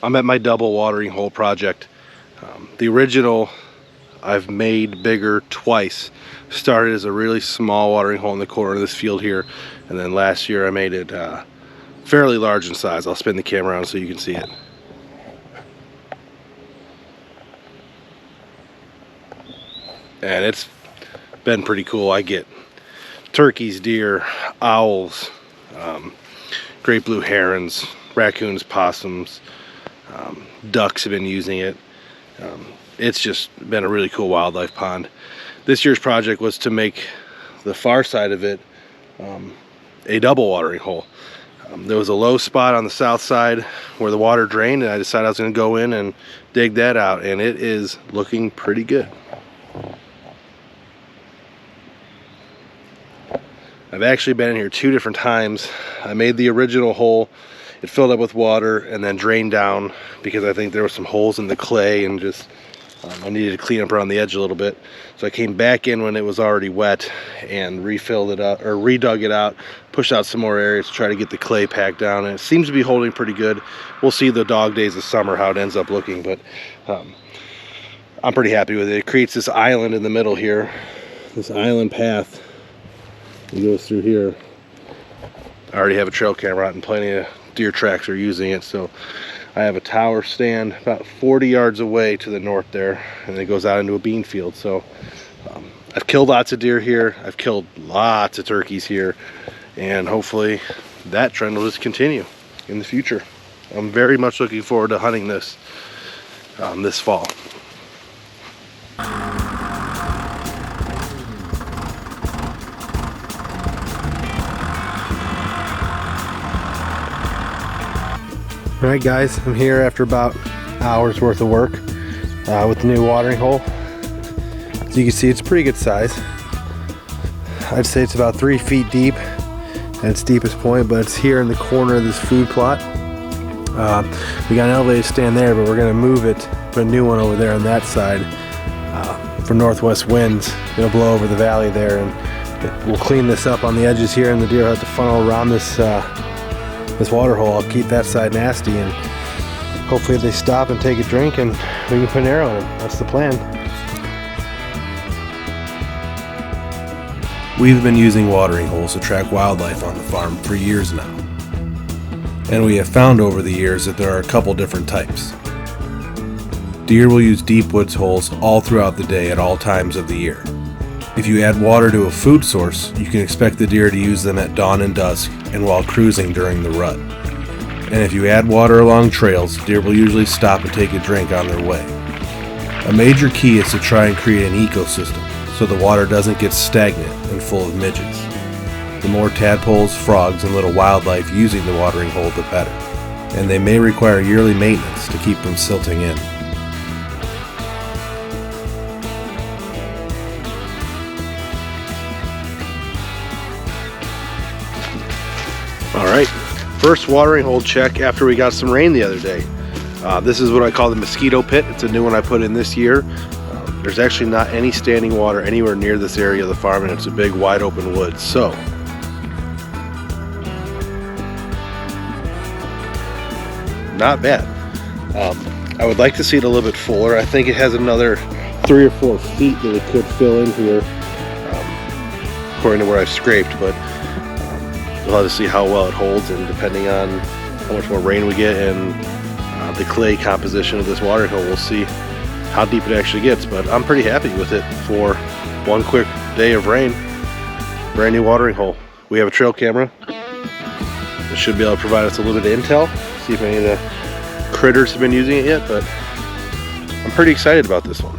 I'm at my double watering hole project. The original I've made bigger twice. Started as a really small watering hole in the corner of this field here, and then last year I made it fairly large in size. I'll spin the camera around so you can see it. And it's been pretty cool. I get turkeys, deer, owls, great blue herons, raccoons, possums, ducks have been using it. It's just been a really cool wildlife pond. This year's project was to make the far side of it a double watering hole. There was a low spot on the south side where the water drained, and I decided I was going to go in and dig that out, and it is looking pretty good. I've actually been in here 2 different times. I made the original hole, it filled up with water and then drained down because I think there were some holes in the clay and just I needed to clean up around the edge a little bit. So I came back in when it was already wet and refilled it up, or redug it out, pushed out some more areas to try to get the clay packed down, and it seems to be holding pretty good. We'll see the dog days of summer how it ends up looking, but I'm pretty happy with it. It creates this island in the middle here, this island path. It goes through here. I already have a trail camera out and plenty of deer tracks are using it, so I have a tower stand about 40 yards away to the north there, and it goes out into a bean field. So I've killed lots of deer here, I've killed lots of turkeys here, and hopefully that trend will just continue in the future. I'm very much looking forward to hunting this this fall. Alright guys, I'm here after about an hour's worth of work with the new watering hole. As you can see, it's a pretty good size. I'd say it's about 3 feet deep at its deepest point, but it's here in the corner of this food plot. We got an elevated stand there, but we're going to move it, put a new one over there on that side for northwest winds. It'll blow over the valley there, and we'll clean this up on the edges here, and the deer will have to funnel around this water hole. I'll keep that side nasty, and hopefully they stop and take a drink and we can put an arrow in them. That's the plan. We've been using watering holes to track wildlife on the farm for years now, and we have found over the years that there are a couple different types. Deer will use deep woods holes all throughout the day at all times of the year. If you add water to a food source, you can expect the deer to use them at dawn and dusk and while cruising during the rut. And if you add water along trails, deer will usually stop and take a drink on their way. A major key is to try and create an ecosystem so the water doesn't get stagnant and full of midges. The more tadpoles, frogs, and little wildlife using the watering hole, the better. And they may require yearly maintenance to keep from silting in. Alright, first watering hole check after we got some rain the other day. This is what I call the mosquito pit. It's a new one I put in this year. There's actually not any standing water anywhere near this area of the farm, and it's a big wide open woods. So not bad. I would like to see it a little bit fuller. I think it has another 3 or 4 feet that it could fill in here, according to where I've scraped, but we'll have to see how well it holds, and depending on how much more rain we get and the clay composition of this watering hole, we'll see how deep it actually gets. But I'm pretty happy with it for one quick day of rain. Brand new watering hole. We have a trail camera. It should be able to provide us a little bit of intel, see if any of the critters have been using it yet, but I'm pretty excited about this one.